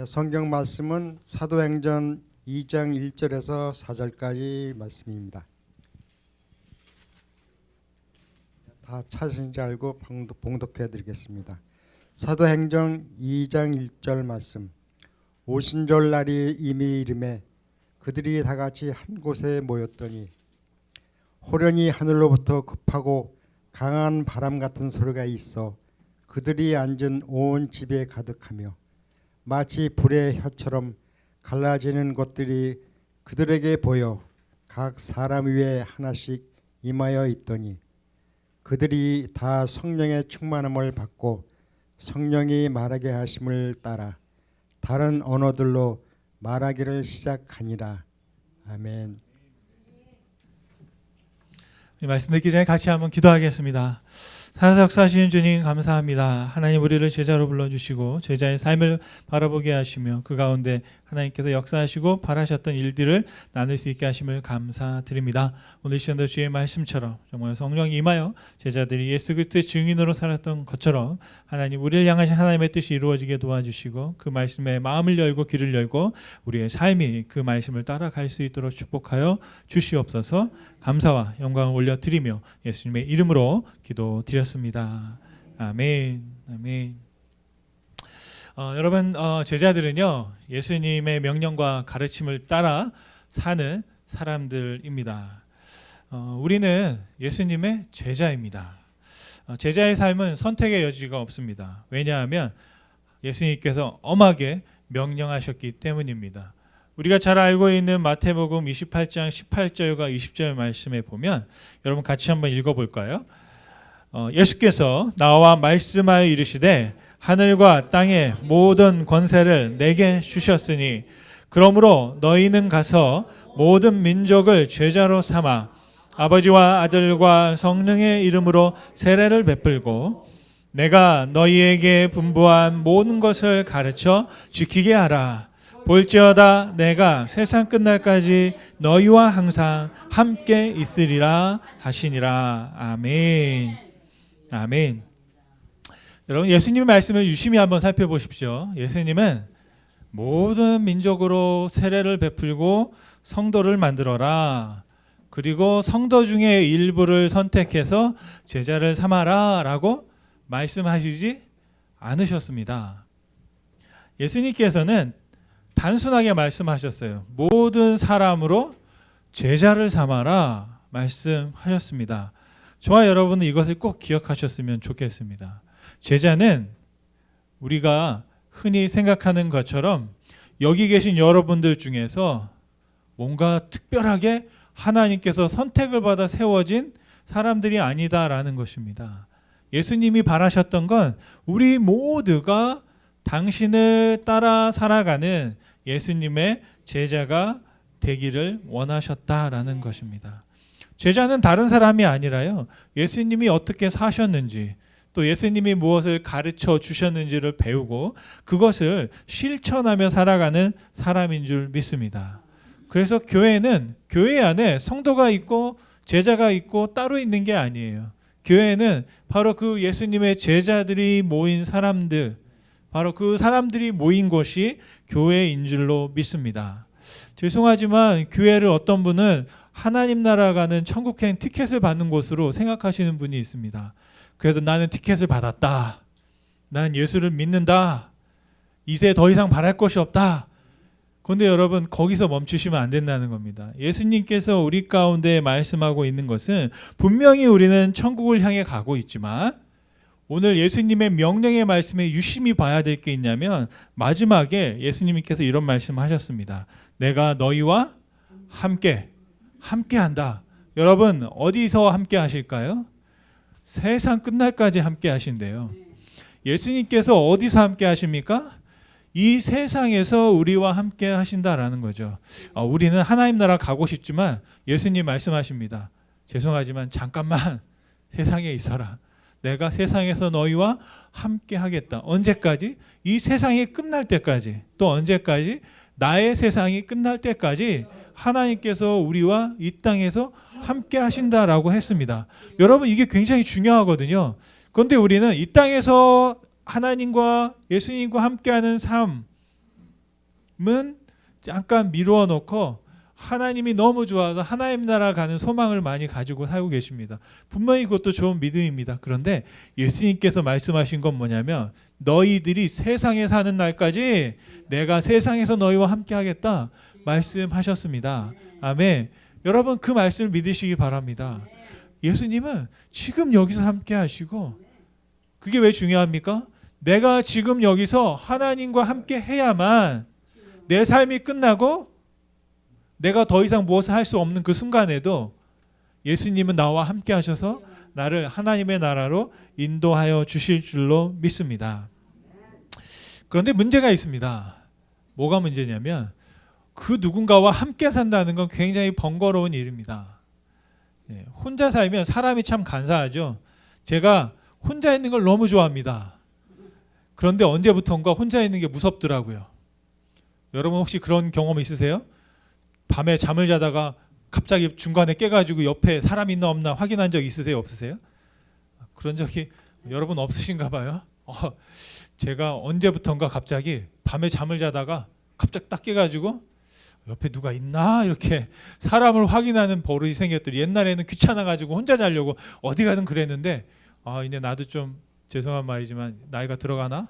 성경 말씀은 사도행전 2장 1절에서 4절까지 말씀입니다. 다 찾으신지 알고 봉독해 드리겠습니다. 사도행전 2장 1절 말씀. 오순절 날이 이미 이름에 그들이 다 같이 한 곳에 모였더니 호련히 하늘로부터 급하고 강한 바람 같은 소리가 있어 그들이 앉은 온 집에 가득하며 마치 불의 혀처럼 갈라지는 것들이 그들에게 보여 각 사람 위에 하나씩 임하여 있더니 그들이 다 성령의 충만함을 받고 성령이 말하게 하심을 따라 다른 언어들로 말하기를 시작하니라. 아멘. 말씀 듣기 전에 같이 한번 기도하겠습니다. 살아서 역사하시는 주님 감사합니다. 하나님 우리를 제자로 불러주시고 제자의 삶을 바라보게 하시며 그 가운데 하나님께서 역사하시고 바라셨던 일들을 나눌 수 있게 하심을 감사드립니다. 오늘 시간도 주의 말씀처럼 정말 성령이 임하여 제자들이 예수 그리스도의 증인으로 살았던 것처럼 하나님 우리를 향하신 하나님의 뜻이 이루어지게 도와주시고 그 말씀에 마음을 열고 귀를 열고 우리의 삶이 그 말씀을 따라갈 수 있도록 축복하여 주시옵소서. 감사와 영광을 올려드리며 예수님의 이름으로 기도드렸습니다. 아멘. 아멘. 여러분 제자들은요 예수님의 명령과 가르침을 따라 사는 사람들입니다. 우리는 예수님의 제자입니다. 제자의 삶은 선택의 여지가 없습니다. 왜냐하면 예수님께서 엄하게 명령하셨기 때문입니다. 우리가 잘 알고 있는 마태복음 28장 18절과 20절 말씀에 보면 여러분 같이 한번 읽어볼까요? 예수께서 나와 말씀하여 이르시되 하늘과 땅의 모든 권세를 내게 주셨으니 그러므로 너희는 가서 모든 민족을 제자로 삼아 아버지와 아들과 성령의 이름으로 세례를 베풀고 내가 너희에게 분부한 모든 것을 가르쳐 지키게 하라. 볼지어다 내가 세상 끝날까지 너희와 항상 함께 있으리라 하시니라. 아멘. 아멘. 여러분 예수님의 말씀을 유심히 한번 살펴보십시오. 예수님은 모든 민족으로 세례를 베풀고 성도를 만들어라. 그리고 성도 중에 일부를 선택해서 제자를 삼아라 라고 말씀하시지 않으셨습니다. 예수님께서는 단순하게 말씀하셨어요. 모든 사람으로 제자를 삼아라 말씀하셨습니다. 저와 여러분은 이것을 꼭 기억하셨으면 좋겠습니다. 제자는 우리가 흔히 생각하는 것처럼 여기 계신 여러분들 중에서 뭔가 특별하게 하나님께서 선택을 받아 세워진 사람들이 아니다라는 것입니다. 예수님이 바라셨던 건 우리 모두가 당신을 따라 살아가는 예수님의 제자가 되기를 원하셨다라는 것입니다. 제자는 다른 사람이 아니라요. 예수님이 어떻게 사셨는지 또 예수님이 무엇을 가르쳐 주셨는지를 배우고 그것을 실천하며 살아가는 사람인 줄 믿습니다. 그래서 교회는 교회 안에 성도가 있고 제자가 있고 따로 있는 게 아니에요. 교회는 바로 그 예수님의 제자들이 모인 사람들, 바로 그 사람들이 모인 곳이 교회인 줄로 믿습니다. 죄송하지만 교회를 어떤 분은 하나님 나라 가는 천국행 티켓을 받는 곳으로 생각하시는 분이 있습니다. 그래도 나는 티켓을 받았다. 난 예수를 믿는다. 이제 더 이상 바랄 것이 없다. 그런데 여러분 거기서 멈추시면 안 된다는 겁니다. 예수님께서 우리 가운데 말씀하고 있는 것은 분명히 우리는 천국을 향해 가고 있지만 오늘 예수님의 명령의 말씀에 유심히 봐야 될 게 있냐면 마지막에 예수님께서 이런 말씀을 하셨습니다. 내가 너희와 함께 한다. 여러분 어디서 함께 하실까요? 세상 끝날까지 함께 하신대요. 예수님께서 어디서 함께 하십니까? 이 세상에서 우리와 함께 하신다라는 거죠. 우리는 하나님 나라 가고 싶지만 예수님 말씀하십니다. 죄송하지만 잠깐만 세상에 있어라. 내가 세상에서 너희와 함께 하겠다. 언제까지? 이 세상이 끝날 때까지. 또 언제까지? 나의 세상이 끝날 때까지 하나님께서 우리와 이 땅에서 함께 하신다라고 했습니다. 여러분 이게 굉장히 중요하거든요. 그런데 우리는 이 땅에서 하나님과 예수님과 함께하는 삶, 잠깐 미루어 놓고 하나님이 너무 좋아서 하나님 나라 가는 소망을 많이 가지고 살고 계십니다. 분명히 그것도 좋은 믿음입니다. 그런데 예수님께서 말씀하신 건 뭐냐면 너희들이 세상에 사는 날까지 내가 세상에서 너희와 함께 하겠다 말씀하셨습니다. 아멘. 여러분 그 말씀을 믿으시기 바랍니다. 예수님은 지금 여기서 함께 하시고, 그게 왜 중요합니까? 내가 지금 여기서 하나님과 함께 해야만 내 삶이 끝나고 내가 더 이상 무엇을 할 수 없는 그 순간에도 예수님은 나와 함께 하셔서 나를 하나님의 나라로 인도하여 주실 줄로 믿습니다. 그런데 문제가 있습니다. 뭐가 문제냐면 그 누군가와 함께 산다는 건 굉장히 번거로운 일입니다. 혼자 살면 사람이 참 간사하죠. 제가 혼자 있는 걸 너무 좋아합니다. 그런데 언제부턴가 혼자 있는 게 무섭더라고요. 여러분 혹시 그런 경험 있으세요? 밤에 잠을 자다가 갑자기 중간에 깨가지고 옆에 사람 있나 없나 확인한 적 있으세요? 없으세요? 그런 적이 여러분 없으신가 봐요. 제가 언제부턴가 갑자기 밤에 잠을 자다가 갑자기 딱 깨가지고 옆에 누가 있나 이렇게 사람을 확인하는 버릇이 생겼더니, 옛날에는 귀찮아가지고 혼자 자려고 어디 가든 그랬는데 이제 나도 좀 죄송한 말이지만 나이가 들어가나?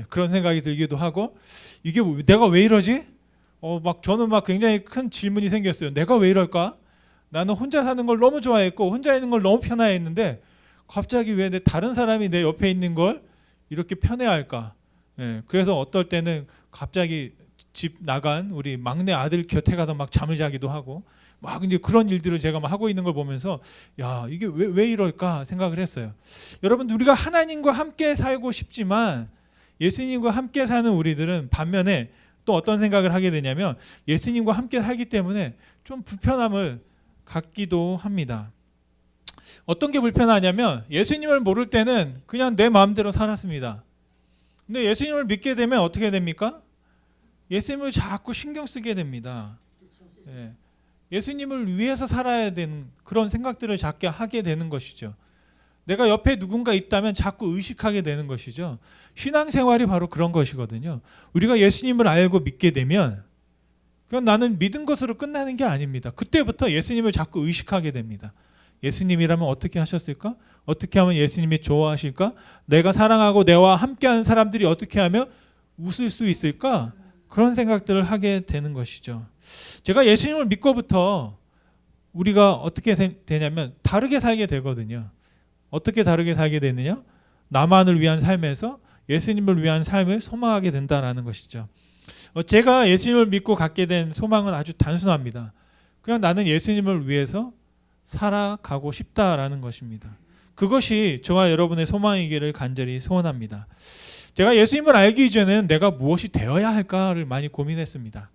그런 생각이 들기도 하고, 이게 내가 왜 이러지? 저는 굉장히 큰 질문이 생겼어요. 내가 왜 이럴까? 나는 혼자 사는 걸 너무 좋아했고 혼자 있는 걸 너무 편해했는데 갑자기 왜 다른 사람이 내 옆에 있는 걸 이렇게 편해할까? 그래서 어떨 때는 갑자기 집 나간 우리 막내 아들 곁에 가서 잠을 자기도 하고 이제 그런 일들을 제가 하고 있는 걸 보면서 이게 왜 이럴까 생각을 했어요. 여러분 우리가 하나님과 함께 살고 싶지만 예수님과 함께 사는 우리들은 반면에 또 어떤 생각을 하게 되냐면 예수님과 함께 살기 때문에 좀 불편함을 갖기도 합니다. 어떤 게 불편하냐면 예수님을 모를 때는 그냥 내 마음대로 살았습니다. 근데 예수님을 믿게 되면 어떻게 됩니까? 예수님을 자꾸 신경 쓰게 됩니다. 예수님을 위해서 살아야 되는 그런 생각들을 자꾸 하게 되는 것이죠. 내가 옆에 누군가 있다면 자꾸 의식하게 되는 것이죠. 신앙생활이 바로 그런 것이거든요. 우리가 예수님을 알고 믿게 되면 그건 나는 믿은 것으로 끝나는 게 아닙니다. 그때부터 예수님을 자꾸 의식하게 됩니다. 예수님이라면 어떻게 하셨을까? 어떻게 하면 예수님이 좋아하실까? 내가 사랑하고 내와 함께하는 사람들이 어떻게 하면 웃을 수 있을까? 그런 생각들을 하게 되는 것이죠. 제가 예수님을 믿고부터 우리가 어떻게 되냐면 다르게 살게 되거든요. 어떻게 다르게 살게 되느냐? 나만을 위한 삶에서 예수님을 위한 삶을 소망하게 된다는 것이죠. 제가 예수님을 믿고 갖게 된 소망은 아주 단순합니다. 그냥 나는 예수님을 위해서 살아가고 싶다라는 것입니다. 그것이 저와 여러분의 소망이기를 간절히 소원합니다. 제가 예수님을 알기 이전에는 내가 무엇이 되어야 할까를 많이 고민했습니다.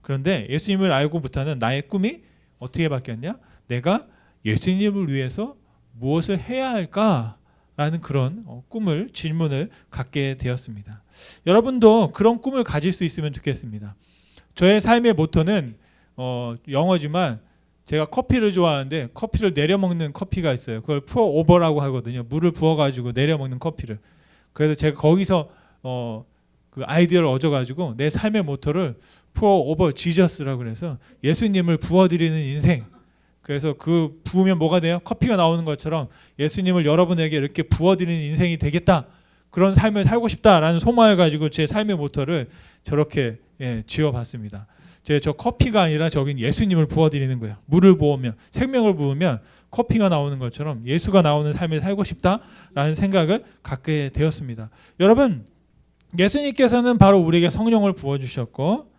그런데 예수님을 알고부터는 나의 꿈이 어떻게 바뀌었냐? 내가 예수님을 위해서 무엇을 해야 할까라는 그런 꿈을, 질문을 갖게 되었습니다. 여러분도 그런 꿈을 가질 수 있으면 좋겠습니다. 저의 삶의 모토는 영어지만 제가 커피를 좋아하는데 커피를 내려 먹는 커피가 있어요. 그걸 pour over라고 하거든요. 물을 부어가지고 내려 먹는 커피를. 그래서 제가 거기서 그 아이디어를 얻어가지고 내 삶의 모토를 pour over Jesus라고 그래서 예수님을 부어드리는 인생. 그래서 그 부으면 뭐가 돼요? 커피가 나오는 것처럼 예수님을 여러분에게 이렇게 부어드리는 인생이 되겠다. 그런 삶을 살고 싶다라는 소망을 가지고 제 삶의 모토를 저렇게 지어봤습니다. 저 커피가 아니라 저긴 예수님을 부어드리는 거예요. 물을 부으면, 생명을 부으면 커피가 나오는 것처럼 예수가 나오는 삶을 살고 싶다라는 생각을 갖게 되었습니다. 여러분, 예수님께서는 바로 우리에게 성령을 부어주셨고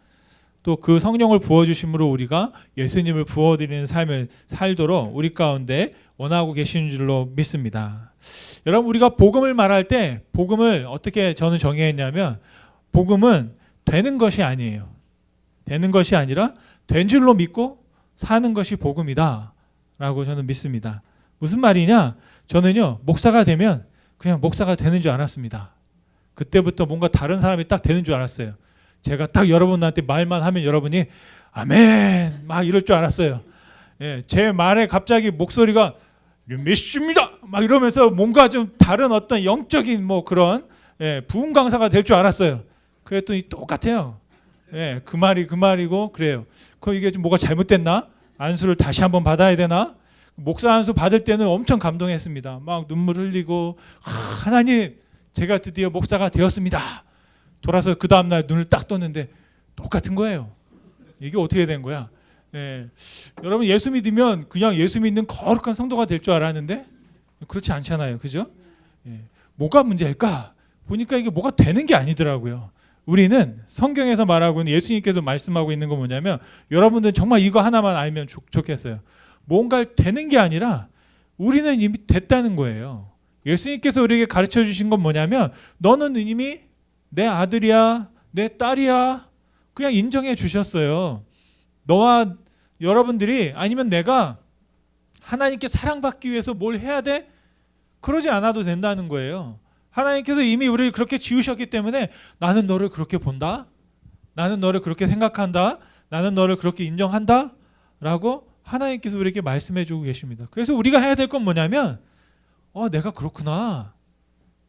또 그 성령을 부어주심으로 우리가 예수님을 부어드리는 삶을 살도록 우리 가운데 원하고 계시는 줄로 믿습니다. 여러분, 우리가 복음을 말할 때 복음을 어떻게 저는 정의했냐면 복음은 되는 것이 아니에요. 되는 것이 아니라 된 줄로 믿고 사는 것이 복음이다 라고 저는 믿습니다. 무슨 말이냐? 저는요, 목사가 되면 그냥 목사가 되는 줄 알았습니다. 그때부터 뭔가 다른 사람이 딱 되는 줄 알았어요. 제가 딱 여러분한테 말만 하면 여러분이 아멘 막 이럴 줄 알았어요. 제 말에 갑자기 목소리가 믿습니다 막 이러면서 뭔가 좀 다른 어떤 영적인 그런 부흥 강사가 될 줄 알았어요. 그랬더니 똑같아요. 예, 그 말이고 그래요. 그 이게 좀 뭐가 잘못됐나? 안수를 다시 한번 받아야 되나? 목사 안수 받을 때는 엄청 감동했습니다. 막 눈물 흘리고 하나님 제가 드디어 목사가 되었습니다. 돌아서 그 다음 날 눈을 딱 떴는데 똑같은 거예요. 이게 어떻게 된 거야? 예. 여러분 예수 믿으면 그냥 예수 믿는 거룩한 성도가 될 줄 알았는데 그렇지 않잖아요. 그죠? 예. 뭐가 문제일까? 보니까 이게 뭐가 되는 게 아니더라고요. 우리는 성경에서 말하고 있는 예수님께서 말씀하고 있는 건 뭐냐면 여러분들 정말 이거 하나만 알면 좋겠어요. 뭔가 되는 게 아니라 우리는 이미 됐다는 거예요. 예수님께서 우리에게 가르쳐 주신 건 뭐냐면 너는 이미 내 아들이야, 내 딸이야. 그냥 인정해 주셨어요. 너와 여러분들이 아니면 내가 하나님께 사랑받기 위해서 뭘 해야 돼? 그러지 않아도 된다는 거예요. 하나님께서 이미 우리를 그렇게 지으셨기 때문에 나는 너를 그렇게 본다. 나는 너를 그렇게 생각한다. 나는 너를 그렇게 인정한다. 라고 하나님께서 우리에게 말씀해 주고 계십니다. 그래서 우리가 해야 될 건 뭐냐면 내가 그렇구나.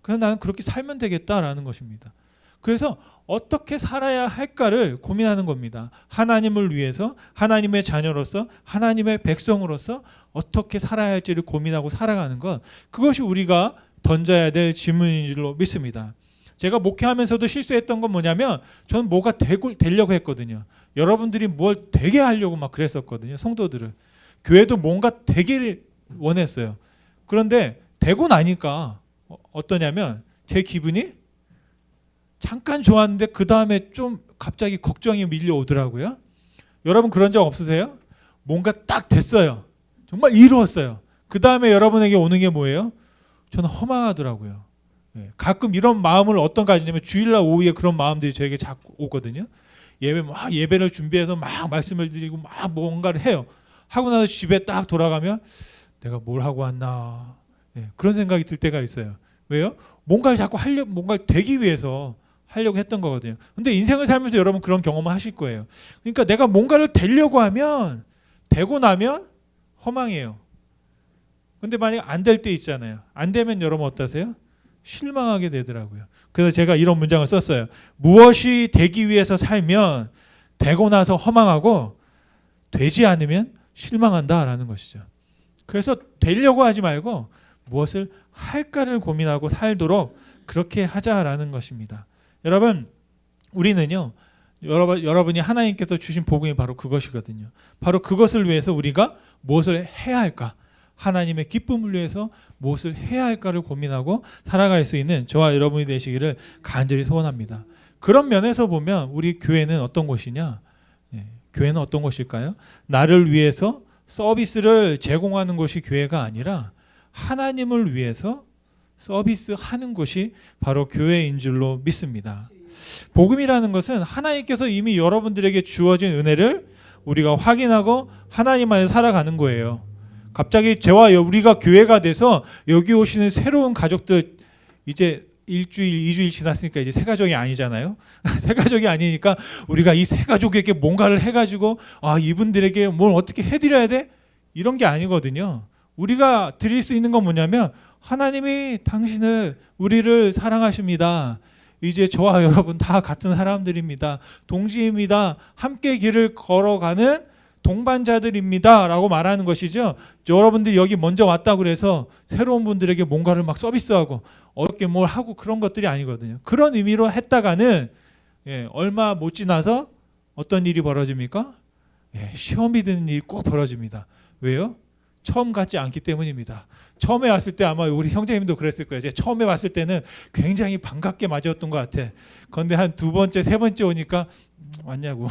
그냥 나는 그렇게 살면 되겠다라는 것입니다. 그래서 어떻게 살아야 할까를 고민하는 겁니다. 하나님을 위해서 하나님의 자녀로서 하나님의 백성으로서 어떻게 살아야 할지를 고민하고 살아가는 것, 그것이 우리가 던져야 될 질문인 줄로 믿습니다. 제가 목회하면서도 실수했던 건 뭐냐면 저는 뭐가 되려고 했거든요. 여러분들이 뭘 되게 하려고 막 그랬었거든요. 성도들을. 교회도 뭔가 되게 원했어요. 그런데 되고 나니까 어떠냐면 제 기분이 잠깐 좋았는데 그 다음에 좀 갑자기 걱정이 밀려오더라고요. 여러분 그런 적 없으세요? 뭔가 딱 됐어요. 정말 이루었어요. 그 다음에 여러분에게 오는 게 뭐예요? 저는 허망하더라고요. 가끔 이런 마음을 어떤 가지냐면 주일날 오후에 그런 마음들이 저에게 자꾸 오거든요. 예배를 준비해서 막 말씀을 드리고 막 뭔가를 해요. 하고 나서 집에 딱 돌아가면 내가 뭘 하고 왔나, 그런 생각이 들 때가 있어요. 왜요? 뭔가를 자꾸 뭔가를 되기 위해서 하려고 했던 거거든요. 근데 인생을 살면서 여러분 그런 경험을 하실 거예요. 그러니까 내가 뭔가를 되려고 하면 되고 나면 허망해요. 근데 만약 안 될 때 있잖아요. 안 되면 여러분 어떠세요? 실망하게 되더라고요. 그래서 제가 이런 문장을 썼어요. 무엇이 되기 위해서 살면 되고 나서 허망하고 되지 않으면 실망한다라는 것이죠. 그래서 되려고 하지 말고 무엇을 할까를 고민하고 살도록 그렇게 하자라는 것입니다. 여러분 우리는요, 여러분이 하나님께서 주신 복음이 바로 그것이거든요. 바로 그것을 위해서 우리가 무엇을 해야 할까, 하나님의 기쁨을 위해서 무엇을 해야 할까를 고민하고 살아갈 수 있는 저와 여러분이 되시기를 간절히 소원합니다. 그런 면에서 보면 우리 교회는 어떤 곳이냐? 교회는 어떤 곳일까요? 나를 위해서 서비스를 제공하는 곳이 교회가 아니라 하나님을 위해서 서비스하는 곳이 바로 교회인 줄로 믿습니다. 복음이라는 것은 하나님께서 이미 여러분들에게 주어진 은혜를 우리가 확인하고 하나님 안에 살아가는 거예요. 갑자기 우리가 교회가 돼서 여기 오시는 새로운 가족들, 이제 일주일, 2주일 지났으니까 이제 새 가족이 아니잖아요. 새 가족이 아니니까 우리가 이 새 가족에게 뭔가를 해가지고 이분들에게 뭘 어떻게 해드려야 돼? 이런 게 아니거든요. 우리가 드릴 수 있는 건 뭐냐면 하나님이 우리를 사랑하십니다. 이제 저와 여러분 다 같은 사람들입니다. 동지입니다. 함께 길을 걸어가는 동반자들입니다 라고 말하는 것이죠. 여러분들이 여기 먼저 왔다고 그래서 새로운 분들에게 뭔가를 막 서비스하고 어렵게 뭘 하고 그런 것들이 아니거든요. 그런 의미로 했다가는 얼마 못 지나서 어떤 일이 벌어집니까? 시험이 드는 일이 꼭 벌어집니다. 왜요? 처음 같지 않기 때문입니다. 처음에 왔을 때 아마 우리 형제님도 그랬을 거예요. 제가 처음에 왔을 때는 굉장히 반갑게 맞았던 것 같아. 그런데 한 두 번째, 세 번째 오니까 왔냐고.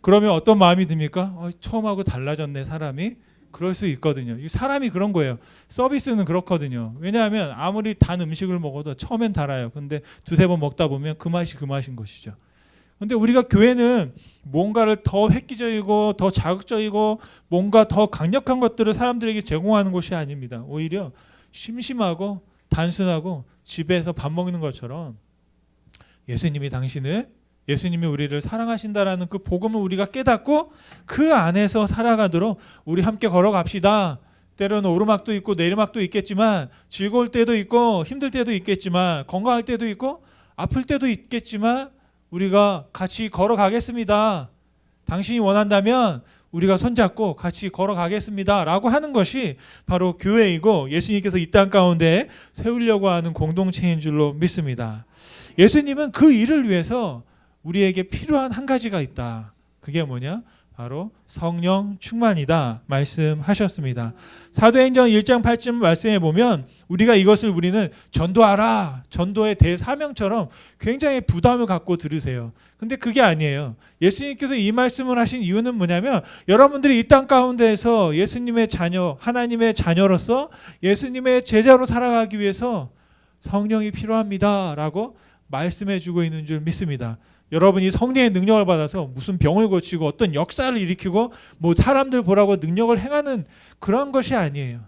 그러면 어떤 마음이 듭니까? 처음하고 달라졌네 사람이. 그럴 수 있거든요. 사람이 그런 거예요. 서비스는 그렇거든요. 왜냐하면 아무리 단 음식을 먹어도 처음엔 달아요. 근데 두세 번 먹다 보면 그 맛이 그 맛인 것이죠. 근데 우리가 교회는 뭔가를 더 획기적이고 더 자극적이고 뭔가 더 강력한 것들을 사람들에게 제공하는 곳이 아닙니다. 오히려 심심하고 단순하고 집에서 밥 먹는 것처럼 예수님이 우리를 사랑하신다라는 그 복음을 우리가 깨닫고 그 안에서 살아가도록 우리 함께 걸어갑시다. 때로는 오르막도 있고 내리막도 있겠지만 즐거울 때도 있고 힘들 때도 있겠지만 건강할 때도 있고 아플 때도 있겠지만 우리가 같이 걸어가겠습니다. 당신이 원한다면 우리가 손잡고 같이 걸어가겠습니다 라고 하는 것이 바로 교회이고 예수님께서 이 땅 가운데 세우려고 하는 공동체인 줄로 믿습니다. 예수님은 그 일을 위해서 우리에게 필요한 한 가지가 있다. 그게 뭐냐? 바로 성령 충만이다 말씀하셨습니다. 사도행전 1장 8절 말씀에 보면 우리가 이것을 우리는 전도하라, 전도의 대사명처럼 굉장히 부담을 갖고 들으세요. 근데 그게 아니에요. 예수님께서 이 말씀을 하신 이유는 뭐냐면 여러분들이 이 땅 가운데에서 예수님의 자녀, 하나님의 자녀로서 예수님의 제자로 살아가기 위해서 성령이 필요합니다 라고 말씀해 주고 있는 줄 믿습니다. 여러분이 성령의 능력을 받아서 무슨 병을 고치고 어떤 역사를 일으키고 뭐 사람들 보라고 능력을 행하는 그런 것이 아니에요.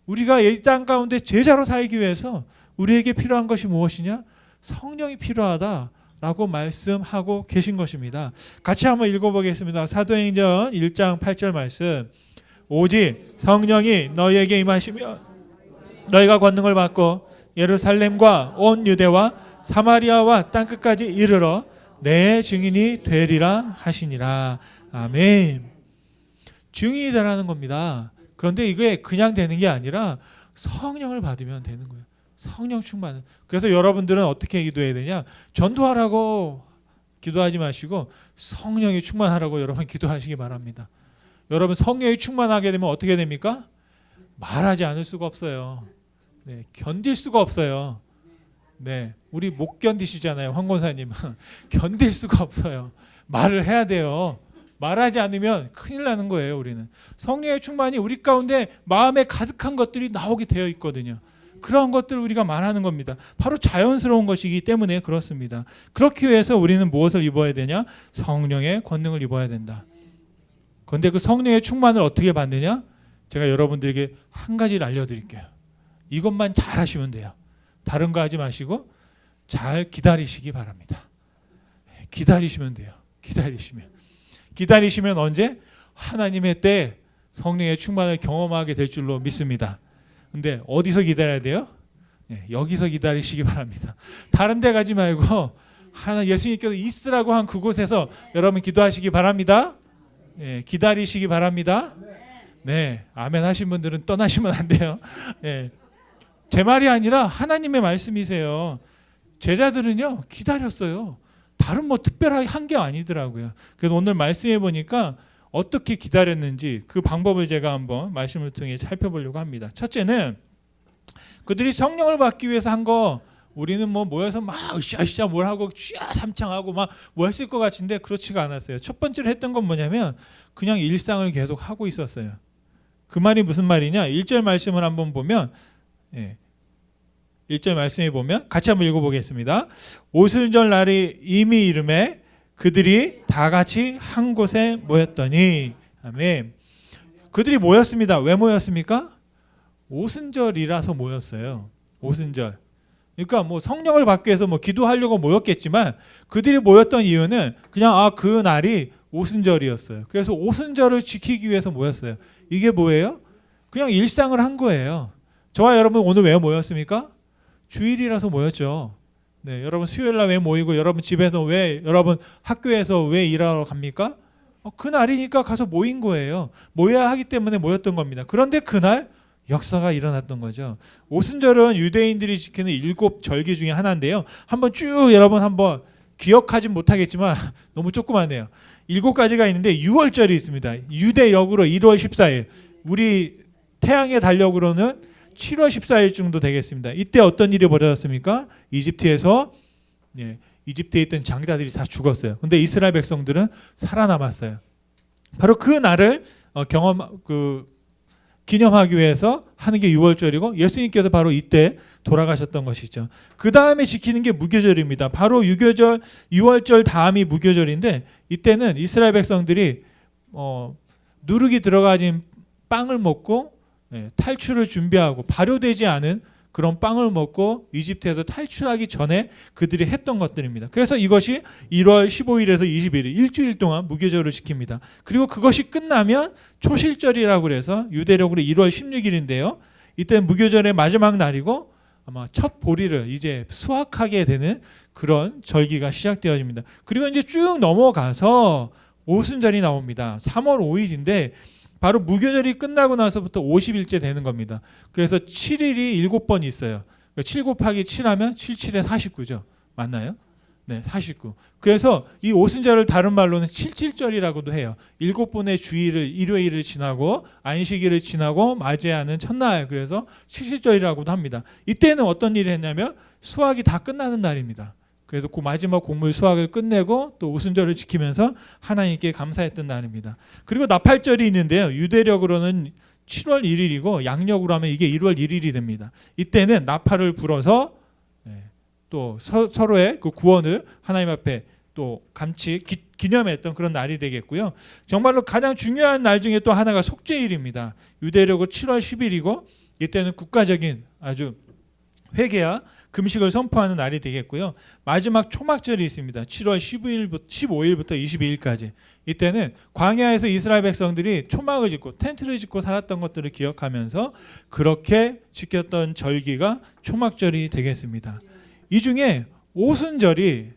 우리가 이 땅 가운데 제자로 살기 위해서 우리에게 필요한 것이 무엇이냐? 성령이 필요하다라고 말씀하고 계신 것입니다. 같이 한번 읽어보겠습니다. 사도행전 1장 8절 말씀. 오직 성령이 너희에게 임하시면 너희가 권능을 받고 예루살렘과 온 유대와 사마리아와 땅끝까지 이르러 내 증인이 되리라 하시니라. 아멘. 증인이 되라는 겁니다. 그런데 이게 그냥 되는 게 아니라 성령을 받으면 되는 거예요. 성령 충만. 그래서 여러분들은 어떻게 기도해야 되냐? 전도하라고 기도하지 마시고 성령이 충만하라고 여러분 기도하시기 바랍니다. 여러분 성령이 충만하게 되면 어떻게 됩니까? 말하지 않을 수가 없어요. 네, 견딜 수가 없어요. 네, 우리 못 견디시잖아요, 황 권사님은. 견딜 수가 없어요. 말을 해야 돼요. 말하지 않으면 큰일 나는 거예요. 우리는 성령의 충만이 우리 가운데 마음에 가득한 것들이 나오게 되어 있거든요. 그런 것들을 우리가 말하는 겁니다. 바로 자연스러운 것이기 때문에 그렇습니다. 그렇기 위해서 우리는 무엇을 입어야 되냐? 성령의 권능을 입어야 된다. 그런데 그 성령의 충만을 어떻게 받느냐? 제가 여러분들에게 한 가지를 알려드릴게요. 이것만 잘 하시면 돼요. 다른 거 하지 마시고 잘 기다리시기 바랍니다. 기다리시면 돼요. 기다리시면 언제? 하나님의 때 성령의 충만을 경험하게 될 줄로 믿습니다. 근데 어디서 기다려야 돼요? 네, 여기서 기다리시기 바랍니다. 다른 데 가지 말고 예수님께서 있으라고 한 그곳에서 여러분 기도하시기 바랍니다. 네, 기다리시기 바랍니다. 네, 아멘 하신 분들은 떠나시면 안 돼요. 네. 제 말이 아니라 하나님의 말씀이세요. 제자들은요 기다렸어요. 다른 뭐 특별하게 한 게 아니더라고요. 그래서 오늘 말씀해 보니까 어떻게 기다렸는지 그 방법을 제가 한번 말씀을 통해 살펴보려고 합니다. 첫째는 그들이 성령을 받기 위해서 한 거 우리는 뭐 모여서 막 으쌰으쌰 뭘 하고 쥐야 삼창하고 막 뭐 했을 것 같은데 그렇지가 않았어요. 첫 번째로 했던 건 뭐냐면 그냥 일상을 계속 하고 있었어요. 그 말이 무슨 말이냐? 1절 말씀을 한번 보면 1절 말씀에 보면 같이 한번 읽어보겠습니다. 오순절 날이 이미 이름에 그들이 다 같이 한 곳에 모였더니 아멘. 그들이 모였습니다. 왜 모였습니까? 오순절이라서 모였어요. 오순절. 그러니까 뭐 성령을 받기 위해서 뭐 기도하려고 모였겠지만 그들이 모였던 이유는 그냥 그 날이 오순절이었어요. 그래서 오순절을 지키기 위해서 모였어요. 이게 뭐예요? 그냥 일상을 한 거예요. 저와 여러분 오늘 왜 모였습니까? 주일이라서 모였죠. 네, 여러분 수요일 날 왜 모이고 여러분 집에서 왜 여러분 학교에서 왜 일하러 갑니까? 그날이니까 가서 모인 거예요. 모여야 하기 때문에 모였던 겁니다. 그런데 그날 역사가 일어났던 거죠. 오순절은 유대인들이 지키는 7절기 중에 하나인데요. 한번 쭉 여러분 한번 기억하진 못하겠지만 너무 조그마네요. 7가지가 있는데 6월절이 있습니다. 유대역으로 1월 14일, 우리 태양의 달력으로는 7월 14일 정도 되겠습니다. 이때 어떤 일이 벌어졌습니까? 이집트에서 이집트에 있던 장자들이 다 죽었어요. 근데 이스라엘 백성들은 살아남았어요. 바로 그 날을 기념하기 위해서 하는 게 6월절이고 예수님께서 바로 이때 돌아가셨던 것이죠. 그 다음에 지키는 게 무교절입니다. 바로 6월절 다음이 무교절인데 이때는 이스라엘 백성들이 누룩이 들어가진 빵을 먹고 탈출을 준비하고 발효되지 않은 그런 빵을 먹고 이집트에서 탈출하기 전에 그들이 했던 것들입니다. 그래서 이것이 1월 15일에서 21일 일주일 동안 무교절을 지킵니다. 그리고 그것이 끝나면 초실절이라고 해서 유대력으로 1월 16일인데요. 이때는 무교절의 마지막 날이고 아마 첫 보리를 이제 수확하게 되는 그런 절기가 시작되어집니다. 그리고 이제 쭉 넘어가서 오순절이 나옵니다. 3월 5일인데 바로 무교절이 끝나고 나서부터 50일째 되는 겁니다. 그래서 7일이 7번 있어요. 7 곱하기 7하면 7, 7에 49죠. 맞나요? 네, 49. 그래서 이 오순절을 다른 말로는 칠칠절이라고도 해요. 7번의 주일을 일요일을 지나고 안식일을 지나고 맞이하는 첫날, 그래서 칠칠절이라고도 합니다. 이때는 어떤 일을 했냐면 수확이 다 끝나는 날입니다. 그래서 그 마지막 곡물 수확을 끝내고 또 오순절을 지키면서 하나님께 감사했던 날입니다. 그리고 나팔절이 있는데요. 유대력으로는 7월 1일이고 양력으로 하면 이게 1월 1일이 됩니다. 이때는 나팔을 불어서 또 서로의 그 구원을 하나님 앞에 또 기념했던 그런 날이 되겠고요. 정말로 가장 중요한 날 중에 또 하나가 속죄일입니다. 유대력은 7월 10일이고 이때는 국가적인 아주 회개와 금식을 선포하는 날이 되겠고요. 마지막 초막절이 있습니다. 7월 15일부터 22일까지. 이때는 광야에서 이스라엘 백성들이 초막을 짓고 텐트를 짓고 살았던 것들을 기억하면서 그렇게 지켰던 절기가 초막절이 되겠습니다. 이 중에 오순절이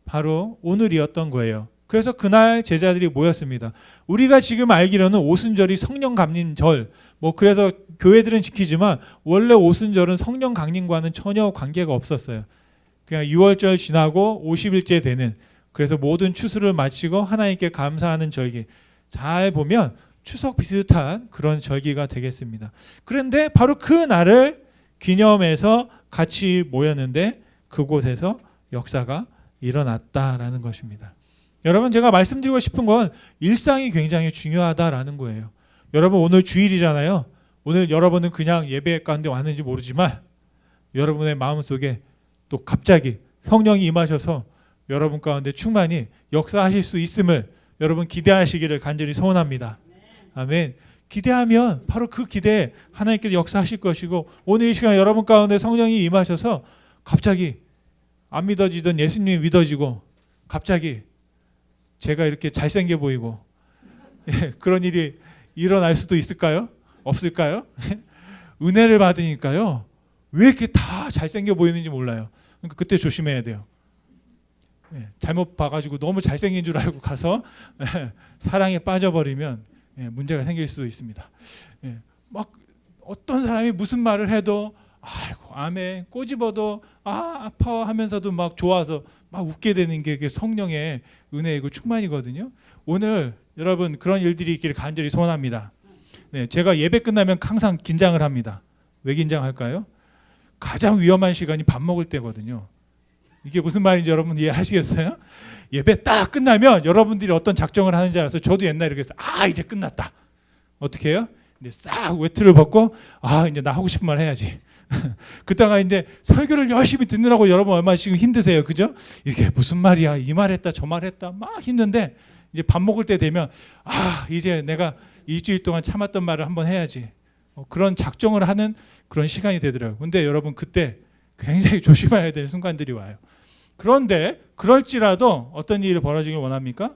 바로 오늘이었던 거예요. 그래서 그날 제자들이 모였습니다. 우리가 지금 알기로는 오순절이 성령 강림절, 그래서 교회들은 지키지만 원래 오순절은 성령 강림과는 전혀 관계가 없었어요. 그냥 6월절 지나고 50일째 되는, 그래서 모든 추수를 마치고 하나님께 감사하는 절기. 잘 보면 추석 비슷한 그런 절기가 되겠습니다. 그런데 바로 그 날을 기념해서 같이 모였는데 그곳에서 역사가 일어났다라는 것입니다. 여러분, 제가 말씀드리고 싶은 건 일상이 굉장히 중요하다라는 거예요. 여러분, 오늘 주일이잖아요. 오늘 여러분은 그냥 예배 가운데 왔는지 모르지만 여러분의 마음속에 또 갑자기 성령이 임하셔서 여러분 가운데 충만히 역사하실 수 있음을 여러분 기대하시기를 간절히 소원합니다. 아멘. 기대하면 바로 그 기대에 하나님께서 역사하실 것이고, 오늘 이 시간 여러분 가운데 성령이 임하셔서 갑자기 안 믿어지던 예수님이 믿어지고, 갑자기 제가 이렇게 잘생겨 보이고 그런 일이 일어날 수도 있을까요? 없을까요? 은혜를 받으니까요, 왜 이렇게 다 잘생겨 보이는지 몰라요. 그러니까 그때 조심해야 돼요. 잘못 봐가지고 너무 잘생긴 줄 알고 가서 사랑에 빠져버리면 문제가 생길 수도 있습니다. 막 어떤 사람이 무슨 말을 해도 아이고 아멘 꼬집어도 아파하면서도 막 좋아서 막 웃게 되는 게 성령의 은혜이고 충만이거든요. 오늘 여러분 그런 일들이 있기를 간절히 소원합니다. 제가 예배 끝나면 항상 긴장을 합니다. 왜 긴장할까요? 가장 위험한 시간이 밥 먹을 때거든요. 이게 무슨 말인지 여러분 이해하시겠어요? 예배 딱 끝나면 여러분들이 어떤 작정을 하는지 알아서, 저도 옛날에 그랬어요. 이제 끝났다. 어떻게 해요? 이제 싹 외투를 벗고 이제 나 하고 싶은 말 해야지. 그다가 이제 설교를 열심히 듣느라고 여러분 얼마나 지금 힘드세요, 그죠? 이게 무슨 말이야, 이 말했다 저 말했다 막 힘든데, 이제 밥 먹을 때 되면 이제 내가 일주일 동안 참았던 말을 한번 해야지. 그런 작정을 하는 그런 시간이 되더라고요. 근데 여러분 그때 굉장히 조심해야 될 순간들이 와요. 그런데 그럴지라도 어떤 일이 벌어지길 원합니까?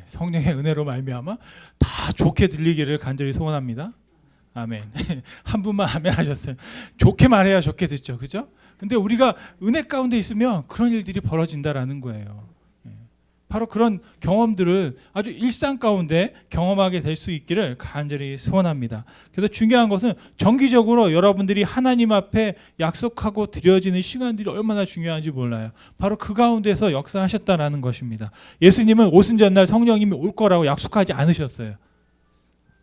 성령의 은혜로 말미암아 다 좋게 들리기를 간절히 소원합니다. 아멘. 한 분만 아멘 하셨어요. 좋게 말해야 좋게 듣죠, 그죠? 근데 우리가 은혜 가운데 있으면 그런 일들이 벌어진다라는 거예요. 바로 그런 경험들을 아주 일상 가운데 경험하게 될 수 있기를 간절히 소원합니다. 그래서 중요한 것은 정기적으로 여러분들이 하나님 앞에 약속하고 드려지는 시간들이 얼마나 중요한지 몰라요. 바로 그 가운데서 역사하셨다라는 것입니다. 예수님은 오순절날 성령님이 올 거라고 약속하지 않으셨어요.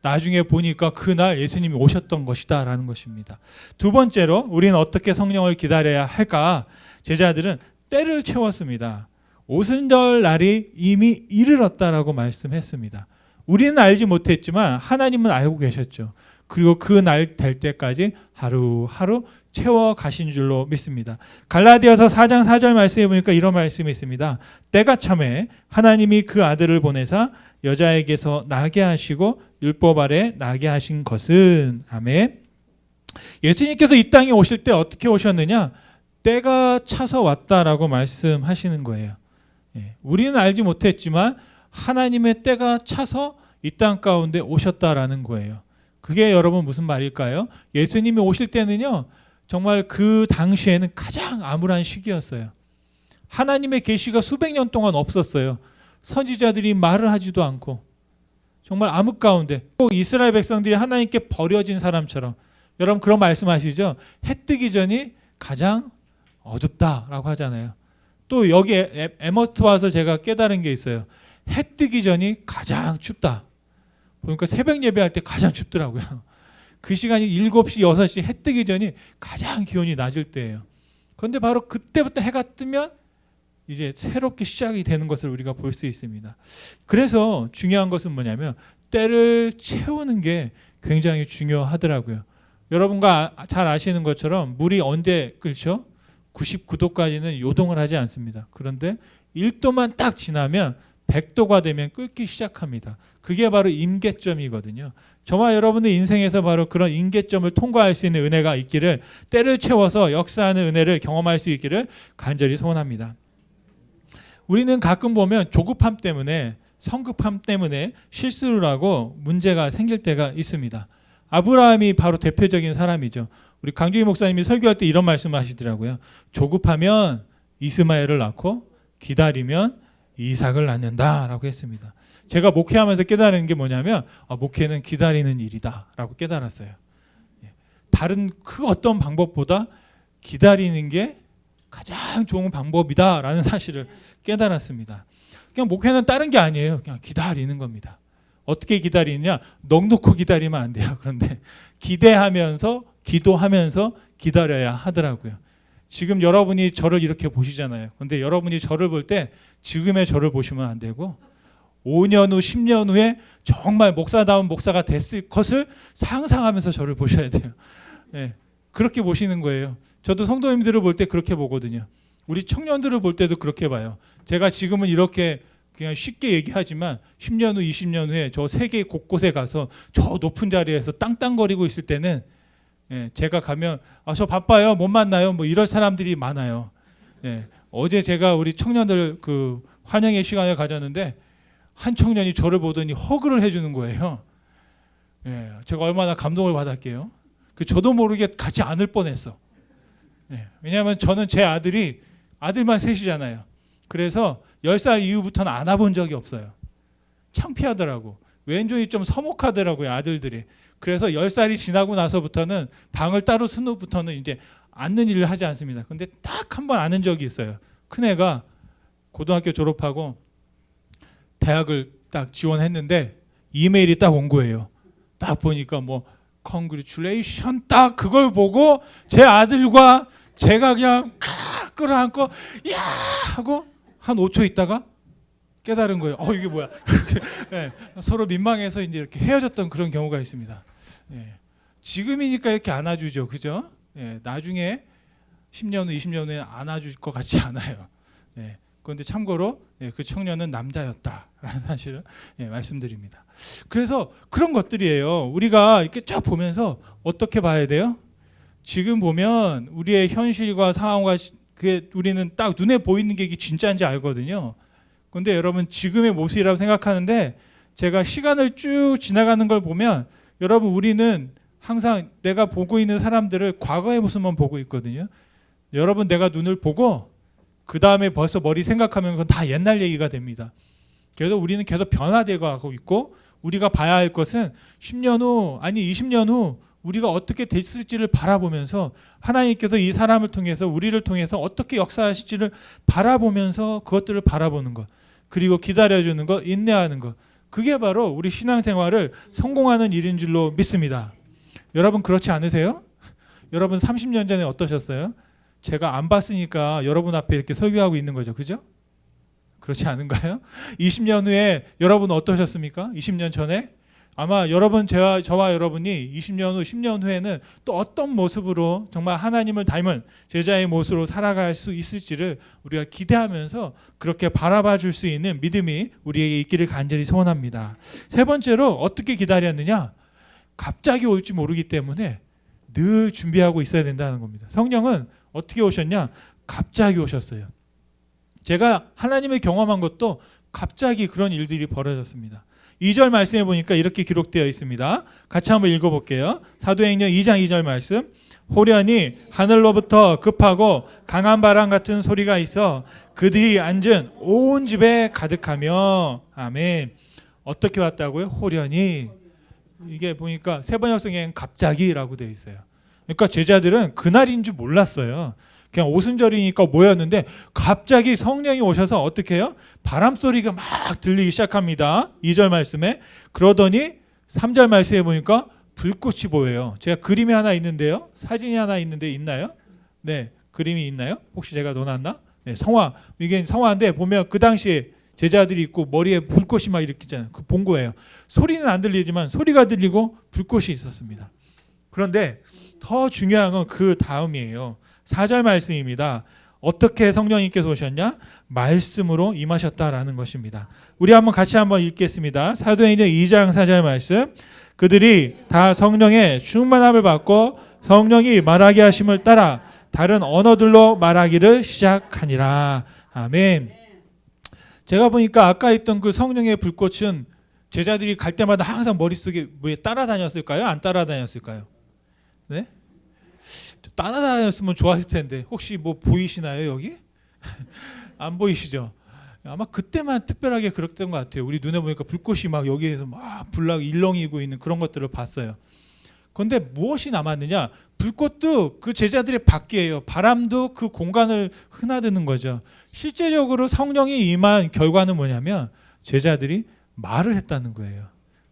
나중에 보니까 그날 예수님이 오셨던 것이다라는 것입니다. 두 번째로 우리는 어떻게 성령을 기다려야 할까? 제자들은 때를 채웠습니다. 오순절 날이 이미 이르렀다라고 말씀했습니다. 우리는 알지 못했지만 하나님은 알고 계셨죠. 그리고 그 날 될 때까지 하루하루 채워 가신 줄로 믿습니다. 갈라디아서 4장 4절 말씀해 보니까 이런 말씀이 있습니다. 때가 참에 하나님이 그 아들을 보내사 여자에게서 나게 하시고 율법 아래 나게 하신 것은, 아멘. 예수님께서 이 땅에 오실 때 어떻게 오셨느냐? 때가 차서 왔다라고 말씀하시는 거예요. 우리는 알지 못했지만 하나님의 때가 차서 이 땅 가운데 오셨다라는 거예요. 그게 여러분 무슨 말일까요? 예수님이 오실 때는요, 정말 그 당시에는 가장 암울한 시기였어요. 하나님의 계시가 수백 년 동안 없었어요. 선지자들이 말을 하지도 않고 정말 암흑 가운데, 꼭 이스라엘 백성들이 하나님께 버려진 사람처럼. 여러분 그런 말씀하시죠? 해 뜨기 전이 가장 어둡다라고 하잖아요. 또 여기에 에머스트 와서 제가 깨달은 게 있어요. 해 뜨기 전이 가장 춥다. 보니까 새벽 예배할 때 가장 춥더라고요. 그 시간이 7시, 6시 해 뜨기 전이 가장 기온이 낮을 때예요. 그런데 바로 그때부터 해가 뜨면 이제 새롭게 시작이 되는 것을 우리가 볼 수 있습니다. 그래서 중요한 것은 뭐냐면 때를 채우는 게 굉장히 중요하더라고요. 여러분과 잘 아시는 것처럼 물이 언제 끓죠? 99도까지는 요동을 하지 않습니다. 그런데 1도만 딱 지나면 100도가 되면 끓기 시작합니다. 그게 바로 임계점이거든요. 저와 여러분의 인생에서 바로 그런 임계점을 통과할 수 있는 은혜가 있기를, 때를 채워서 역사하는 은혜를 경험할 수 있기를 간절히 소원합니다. 우리는 가끔 보면 조급함 때문에, 성급함 때문에 실수를 하고 문제가 생길 때가 있습니다. 아브라함이 바로 대표적인 사람이죠. 우리 강주희 목사님이 설교할 때 이런 말씀을 하시더라고요. 조급하면 이스마엘을 낳고 기다리면 이삭을 낳는다라고 했습니다. 제가 목회하면서 깨달은 게 뭐냐면 목회는 기다리는 일이다라고 깨달았어요. 다른 그 어떤 방법보다 기다리는 게 가장 좋은 방법이다라는 사실을 깨달았습니다. 그냥 목회는 다른 게 아니에요. 그냥 기다리는 겁니다. 어떻게 기다리느냐? 넋놓고 기다리면 안 돼요. 그런데 기대하면서 기도하면서 기다려야 하더라고요. 지금 여러분이 저를 이렇게 보시잖아요. 그런데 여러분이 저를 볼 때 지금의 저를 보시면 안 되고 5년 후, 10년 후에 정말 목사다운 목사가 됐을 것을 상상하면서 저를 보셔야 돼요. 네, 그렇게 보시는 거예요. 저도 성도님들을 볼 때 그렇게 보거든요. 우리 청년들을 볼 때도 그렇게 봐요. 제가 지금은 이렇게 그냥 쉽게 얘기하지만 10년 후, 20년 후에 저 세계 곳곳에 가서 저 높은 자리에서 땅땅거리고 있을 때는 제가 가면 저 바빠요, 못 만나요, 뭐 이럴 사람들이 많아요. 어제 제가 우리 청년들 그 환영의 시간을 가졌는데 한 청년이 저를 보더니 허그를 해주는 거예요. 제가 얼마나 감동을 받았게요. 저도 모르게 같이 안을 뻔했어. 왜냐하면 저는 제 아들만 셋이잖아요. 그래서 10살 이후부터는 안아본 적이 없어요. 창피하더라고. 왼쪽이 좀 서먹하더라고요, 아들들이. 그래서 10살이 지나고 나서부터는 방을 따로 쓴 후부터는 이제 안는 일을 하지 않습니다. 근데 딱 한 번 안은 적이 있어요. 큰애가 고등학교 졸업하고 대학을 딱 지원했는데 이메일이 딱 온 거예요. 딱 보니까 뭐 컨그리츄레이션, 딱 그걸 보고 제 아들과 제가 그냥 끌어안고 야 하고 한 5초 있다가 깨달은 거예요. 이게 뭐야? 서로 민망해서 이제 이렇게 헤어졌던 그런 경우가 있습니다. 지금이니까 이렇게 안아주죠, 그죠? 나중에 10년 후, 20년 후에 안아줄 것 같지 않아요. 그런데 참고로 그 청년은 남자였다라는 사실을 말씀드립니다. 그래서 그런 것들이에요. 우리가 이렇게 쫙 보면서 어떻게 봐야 돼요? 지금 보면 우리의 현실과 상황과 그게 우리는 딱 눈에 보이는 게 이게 진짜인지 알거든요. 그런데 여러분 지금의 모습이라고 생각하는데 제가 시간을 쭉 지나가는 걸 보면 여러분 우리는 항상 내가 보고 있는 사람들을 과거의 모습만 보고 있거든요. 여러분 내가 눈을 보고 그 다음에 벌써 머리 생각하면 그건 다 옛날 얘기가 됩니다. 그래서 우리는 계속 변화되고 하고 있고 우리가 봐야 할 것은 10년 후 아니 20년 후 우리가 어떻게 됐을지를 바라보면서 하나님께서 이 사람을 통해서 우리를 통해서 어떻게 역사하실지를 바라보면서 그것들을 바라보는 것, 그리고 기다려주는 것, 인내하는 것, 그게 바로 우리 신앙생활을 성공하는 일인 줄로 믿습니다. 여러분 그렇지 않으세요? 여러분 30년 전에 어떠셨어요? 제가 안 봤으니까 여러분 앞에 이렇게 설교하고 있는 거죠, 그죠? 그렇지 않은가요? 20년 후에 여러분 어떠셨습니까? 20년 전에? 아마 여러분 저와 여러분이 20년 후 10년 후에는 또 어떤 모습으로 정말 하나님을 닮은 제자의 모습으로 살아갈 수 있을지를 우리가 기대하면서 그렇게 바라봐 줄 수 있는 믿음이 우리에게 있기를 간절히 소원합니다. 세 번째로 어떻게 기다렸느냐? 갑자기 올지 모르기 때문에 늘 준비하고 있어야 된다는 겁니다. 성령은 어떻게 오셨냐? 갑자기 오셨어요. 제가 하나님을 경험한 것도 갑자기 그런 일들이 벌어졌습니다. 2절 말씀에 보니까 이렇게 기록되어 있습니다. 같이 한번 읽어볼게요. 사도행전 2장 2절 말씀. 호련히 하늘로부터 급하고 강한 바람 같은 소리가 있어 그들이 앉은 온 집에 가득하며. 아멘. 어떻게 왔다고요? 호련히. 이게 보니까 세번역성에는 갑자기라고 되어 있어요. 그러니까 제자들은 그날인 줄 몰랐어요. 그냥 오순절이니까 모였는데 갑자기 성령이 오셔서 어떻게 해요? 바람 소리가 막 들리기 시작합니다. 2절 말씀에. 그러더니 3절 말씀에 보니까 불꽃이 보여요. 제가 그림이 하나 있는데요. 사진이 하나 있는데 있나요? 네, 그림이 있나요? 혹시 제가 넣어놨나? 네, 성화. 이게 성화인데 보면 그 당시에 제자들이 있고 머리에 불꽃이 막 이렇게 있잖아요. 그 본 거예요. 소리는 안 들리지만 소리가 들리고 불꽃이 있었습니다. 그런데 더 중요한 건 그 다음이에요. 4절 말씀입니다. 어떻게 성령님께서 오셨냐? 말씀으로 임하셨다라는 것입니다. 우리 한번 같이 한번 읽겠습니다. 사도행전 2장 4절 말씀. 그들이 다 성령의 충만함을 받고 성령이 말하게 하심을 따라 다른 언어들로 말하기를 시작하니라. 아멘. 제가 보니까 아까 있던 그 성령의 불꽃은 제자들이 갈 때마다 항상 머릿속에 왜 따라다녔을까요? 안 따라다녔을까요? 네? 따라다녔으면 좋았을 텐데 혹시 뭐 보이시나요 여기? 안 보이시죠? 아마 그때만 특별하게 그랬던 것 같아요. 우리 눈에 보니까 불꽃이 막 여기에서 막 불나고 일렁이고 있는 그런 것들을 봤어요. 그런데 무엇이 남았느냐? 불꽃도 그 제자들의 밖이에요. 바람도 그 공간을 흐나드는 거죠. 실제적으로 성령이 임한 결과는 뭐냐면 제자들이 말을 했다는 거예요.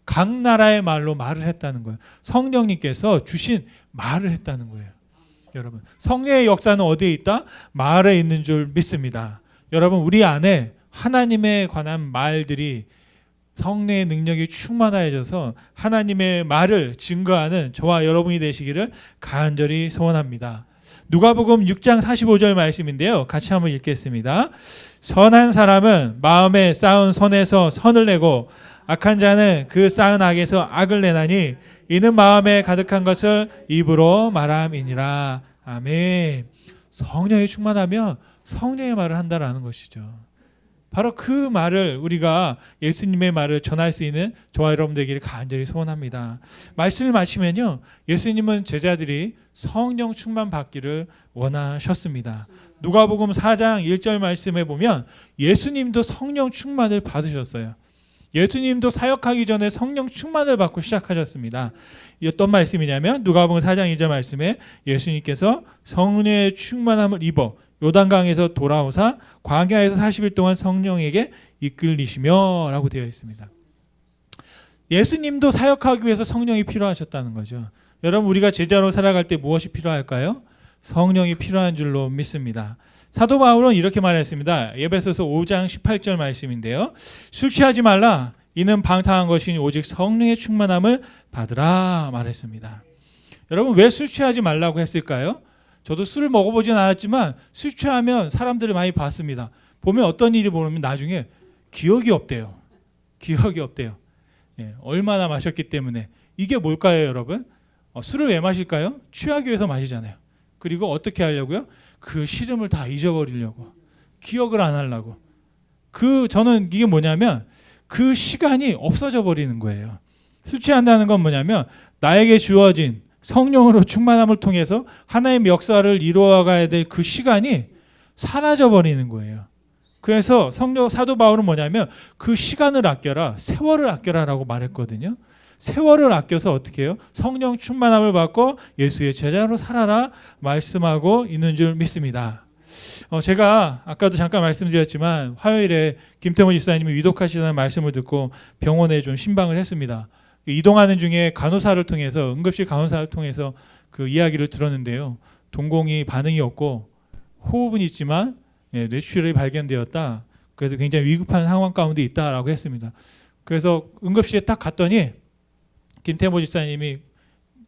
각 나라의 말로 말을 했다는 거예요. 성령님께서 주신 말을 했다는 거예요. 여러분, 성령의 역사는 어디에 있다? 말에 있는 줄 믿습니다. 여러분, 우리 안에 하나님에 관한 말들이 성령의 능력이 충만해져서 하나님의 말을 증거하는 저와 여러분이 되시기를 간절히 소원합니다. 누가복음 6장 45절 말씀인데요. 같이 한번 읽겠습니다. 선한 사람은 마음에 쌓은 선에서 선을 내고 악한 자는 그 쌓은 악에서 악을 내나니 이는 마음에 가득한 것을 입으로 말함이니라. 아멘. 성령이 충만하면 성령의 말을 한다라는 것이죠. 바로 그 말을 우리가 예수님의 말을 전할 수 있는 저와 여러분 되기를 간절히 소원합니다. 말씀을 마치면요, 예수님은 제자들이 성령 충만 받기를 원하셨습니다. 누가복음 4장 1절 말씀에 보면 예수님도 성령 충만을 받으셨어요. 예수님도 사역하기 전에 성령 충만을 받고 시작하셨습니다. 어떤 말씀이냐면 누가복음 4장 2절 말씀에 예수님께서 성령의 충만함을 입어 요단강에서 돌아오사 광야에서 40일 동안 성령에게 이끌리시며 라고 되어 있습니다. 예수님도 사역하기 위해서 성령이 필요하셨다는 거죠. 여러분, 우리가 제자로 살아갈 때 무엇이 필요할까요? 성령이 필요한 줄로 믿습니다. 사도 바울은 이렇게 말했습니다. 에베소서 5장 18절 말씀인데요. 술 취하지 말라. 이는 방탕한 것이니 오직 성령의 충만함을 받으라 말했습니다. 여러분, 왜 술 취하지 말라고 했을까요? 저도 술을 먹어보진 않았지만 술 취하면 사람들을 많이 봤습니다. 보면 어떤 일이 보면 나중에 기억이 없대요. 기억이 없대요. 예, 얼마나 마셨기 때문에. 이게 뭘까요, 여러분? 술을 왜 마실까요? 취하기 위해서 마시잖아요. 그리고 어떻게 하려고요? 그 시름을 다 잊어버리려고. 기억을 안 하려고. 저는 이게 뭐냐면 그 시간이 없어져 버리는 거예요. 술 취한다는 건 뭐냐면 나에게 주어진 성령으로 충만함을 통해서 하나님의 역사를 이루어가야 될 그 시간이 사라져 버리는 거예요. 그래서 사도 바울은 뭐냐면 그 시간을 아껴라, 세월을 아껴라라고 말했거든요. 세월을 아껴서 어떻게 해요? 성령 충만함을 받고 예수의 제자로 살아라 말씀하고 있는 줄 믿습니다. 제가 아까도 잠깐 말씀드렸지만 화요일에 김태모 집사님이 위독하시다는 말씀을 듣고 병원에 좀 신방을 했습니다. 이동하는 중에 간호사를 통해서 응급실 간호사를 통해서 그 이야기를 들었는데요. 동공이 반응이 없고 호흡은 있지만 뇌출혈이 발견되었다. 그래서 굉장히 위급한 상황 가운데 있다라고 했습니다. 그래서 응급실에 딱 갔더니 김태모 집사님이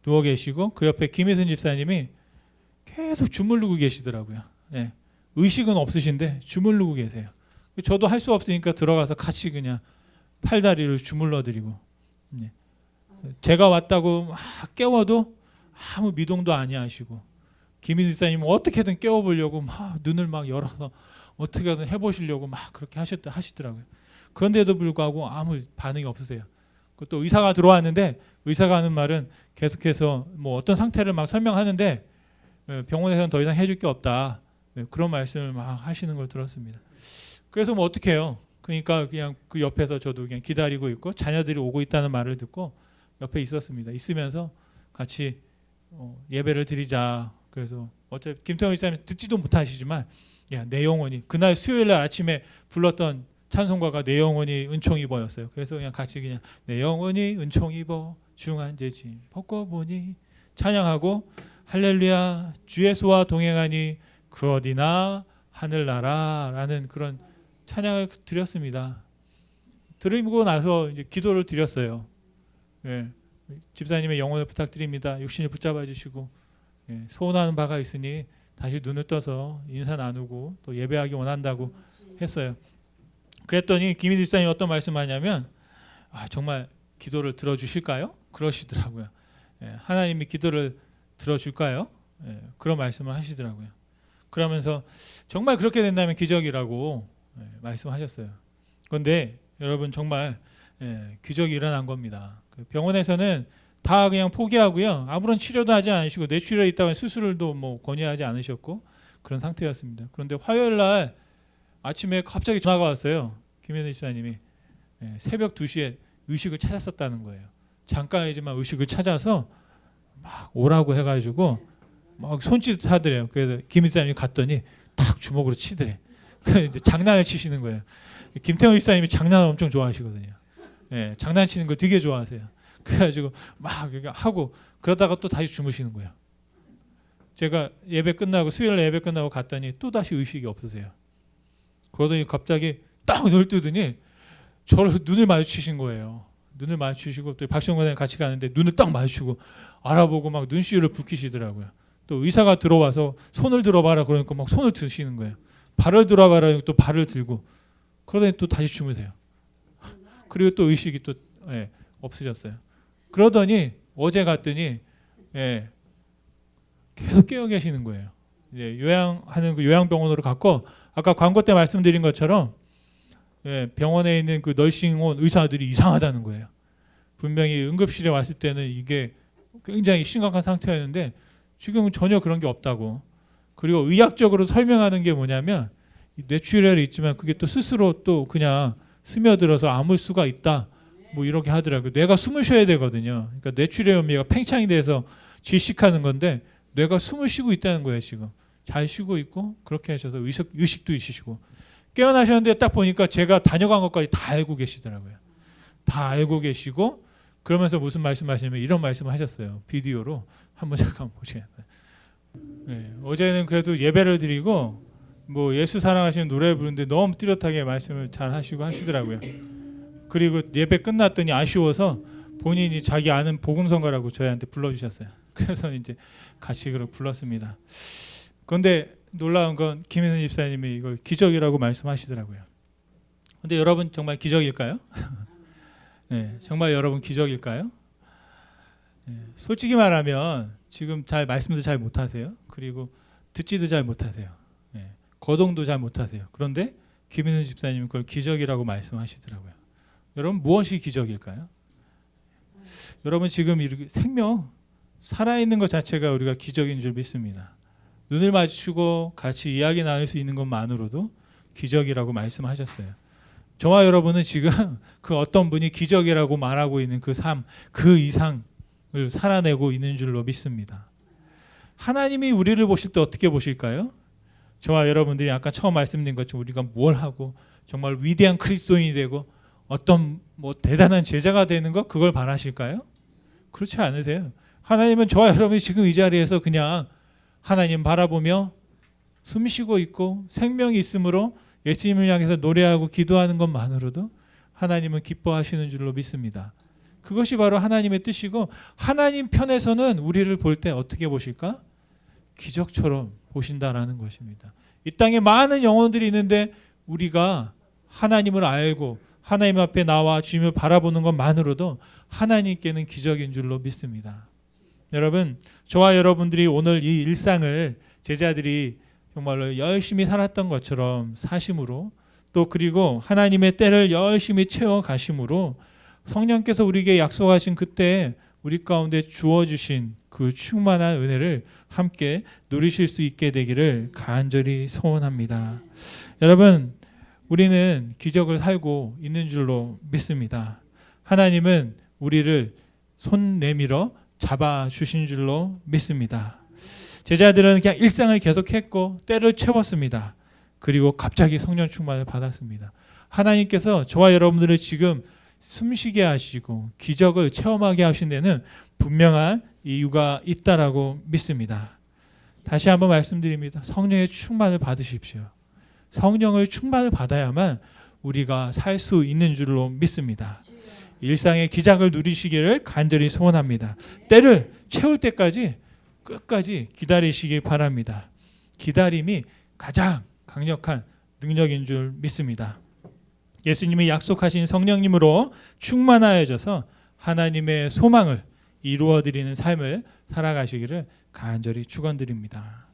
누워 계시고 그 옆에 김희순 집사님이 계속 주물르고 계시더라고요. 의식은 없으신데 주물르고 계세요. 저도 할 수 없으니까 들어가서 같이 그냥 팔다리를 주물러드리고 제가 왔다고 막 깨워도 아무 미동도 아니하시고 김희순 집사님은 어떻게든 깨워보려고 막 눈을 막 열어서 어떻게든 해보시려고 막 그렇게 하시더라고요. 그런데도 불구하고 아무 반응이 없으세요. 또 의사가 들어왔는데 의사가 하는 말은 계속해서 뭐 어떤 상태를 막 설명하는데 병원에서는 더 이상 해줄 게 없다. 그런 말씀을 막 하시는 걸 들었습니다. 그래서 뭐 어떻게 해요? 그러니까 그냥 그 옆에서 저도 그냥 기다리고 있고 자녀들이 오고 있다는 말을 듣고 옆에 있었습니다. 있으면서 같이 예배를 드리자. 그래서 어차피 김태형 목사님 듣지도 못하시지만 야, 내 영혼이 그날 수요일 날 아침에 불렀던 찬송가가 내 영혼이 은총 입어였어요. 그래서 그냥 같이 그냥 내 영혼이 은총 입어 중한 죄짐 벗고 보니 찬양하고 할렐루야 주 예수와 동행하니 그 어디나 하늘나라라는 그런 찬양을 드렸습니다. 드리고 나서 이제 기도를 드렸어요. 예, 집사님의 영혼을 부탁드립니다. 육신을 붙잡아 주시고 소원하는 바가 있으니 다시 눈을 떠서 인사 나누고 또 예배하기 원한다고 했어요. 그랬더니 김희주 집사님이 어떤 말씀하냐면 정말 기도를 들어주실까요? 그러시더라고요. 하나님이 기도를 들어줄까요? 그런 말씀을 하시더라고요. 그러면서 정말 그렇게 된다면 기적이라고 말씀하셨어요. 그런데 여러분 정말 기적이 일어난 겁니다. 병원에서는 다 그냥 포기하고요. 아무런 치료도 하지 않으시고 뇌출혈에 있다가 수술도 뭐 권유하지 않으셨고 그런 상태였습니다. 그런데 화요일 날 아침에 갑자기 전화가 왔어요. 김현희 집사님이 새벽 2시에 의식을 찾았었다는 거예요. 잠깐이지만 의식을 찾아서 막 오라고 해가지고 막 손짓 하더래요. 그래서 김 집사님이 갔더니 탁 주먹으로 치더래. 이제 장난을 치시는 거예요. 김태형 집사님이 장난을 엄청 좋아하시거든요. 장난치는 거 되게 좋아하세요. 그래가지고 막 하고 그러다가 또 다시 주무시는 거예요. 제가 예배 끝나고 수요일 예배 끝나고 갔더니 또 다시 의식이 없으세요. 그러더니 갑자기 딱 눈을 뜨더니 저를 눈을 마주치신 거예요. 눈을 마주치시고 또 박시영 같이 가는데 눈을 딱 마주치고 알아보고 막 눈시울을 붉히시더라고요. 또 의사가 들어와서 손을 들어봐라 그러니까 막 손을 드시는 거예요. 발을 들어봐라 그러니까 또 발을 들고 그러더니 또 다시 주무세요. 그리고 또 의식이 또 없으셨어요. 그러더니 어제 갔더니 계속 깨어 계시는 거예요. 요양하는 그 요양병원으로 갔고 아까 광고 때 말씀드린 것처럼 병원에 있는 그 널싱 온 의사들이 이상하다는 거예요. 분명히 응급실에 왔을 때는 이게 굉장히 심각한 상태였는데 지금은 전혀 그런 게 없다고. 그리고 의학적으로 설명하는 게 뭐냐면 뇌출혈이 있지만 그게 또 스스로 또 그냥 스며들어서 아물 수가 있다. 뭐 이렇게 하더라고요. 뇌가 숨을 쉬어야 되거든요. 그러니까 뇌출혈 연미가 팽창이 돼서 질식하는 건데 뇌가 숨을 쉬고 있다는 거예요. 지금 잘 쉬고 있고 그렇게 하셔서 의식도 있으시고 깨어나셨는데 딱 보니까 제가 다녀간 것까지 다 알고 계시더라고요. 다 알고 계시고 그러면서 무슨 말씀하시냐면 이런 말씀을 하셨어요. 비디오로 한번 잠깐 보시겠어요. 어제는 그래도 예배를 드리고 뭐 예수 사랑하시는 노래 부르는데 너무 뚜렷하게 말씀을 잘 하시고 하시더라고요. 그리고 예배 끝났더니 아쉬워서 본인이 자기 아는 복음성가라고 저희한테 불러주셨어요. 그래서 이제 같이 그렇게 불렀습니다. 그런데 놀라운 건 김혜선 집사님이 이걸 기적이라고 말씀하시더라고요. 근데 여러분 정말 기적일까요? 정말 여러분 기적일까요? 솔직히 말하면 지금 잘 말씀도 잘 못하세요. 그리고 듣지도 잘 못하세요. 거동도 잘 못하세요. 그런데 김혜선 집사님은 그걸 기적이라고 말씀하시더라고요. 여러분 무엇이 기적일까요? 여러분 지금 이렇게 생명 살아있는 것 자체가 우리가 기적인 줄 믿습니다. 눈을 마주치고 같이 이야기 나눌 수 있는 것만으로도 기적이라고 말씀하셨어요. 저와 여러분은 지금 그 어떤 분이 기적이라고 말하고 있는 그 삶, 그 이상을 살아내고 있는 줄로 믿습니다. 하나님이 우리를 보실 때 어떻게 보실까요? 저와 여러분들이 아까 처음 말씀드린 것처럼 우리가 뭘 하고 정말 위대한 그리스도인이 되고 어떤 뭐 대단한 제자가 되는 것 그걸 바라실까요? 그렇지 않으세요. 하나님은 저와 여러분이 지금 이 자리에서 그냥 하나님 바라보며 숨쉬고 있고 생명이 있으므로 예수님을 향해서 노래하고 기도하는 것만으로도 하나님은 기뻐하시는 줄로 믿습니다. 그것이 바로 하나님의 뜻이고 하나님 편에서는 우리를 볼 때 어떻게 보실까? 기적처럼 보신다라는 것입니다. 이 땅에 많은 영혼들이 있는데 우리가 하나님을 알고 하나님 앞에 나와 주님을 바라보는 것만으로도 하나님께는 기적인 줄로 믿습니다. 여러분, 저와 여러분들이 오늘 이 일상을 제자들이 정말로 열심히 살았던 것처럼 사심으로 또 그리고 하나님의 때를 열심히 채워 가심으로 성령께서 우리에게 약속하신 그때 우리 가운데 주어 주신 그 충만한 은혜를 함께 누리실 수 있게 되기를 간절히 소원합니다. 여러분, 우리는 기적을 살고 있는 줄로 믿습니다. 하나님은 우리를 손 내밀어 잡아 주신 줄로 믿습니다. 제자들은 그냥 일상을 계속했고 때를 채웠습니다. 그리고 갑자기 성령 충만을 받았습니다. 하나님께서 저와 여러분들을 지금 숨쉬게 하시고 기적을 체험하게 하신 데는 분명한 이유가 있다라고 믿습니다. 다시 한번 말씀드립니다. 성령의 충만을 받으십시오. 성령을 충만을 받아야만 우리가 살 수 있는 줄로 믿습니다. 일상의 기적을 누리시기를 간절히 소원합니다. 때를 채울 때까지 끝까지 기다리시기 바랍니다. 기다림이 가장 강력한 능력인 줄 믿습니다. 예수님이 약속하신 성령님으로 충만하여져서 하나님의 소망을 이루어드리는 삶을 살아가시기를 간절히 축원드립니다.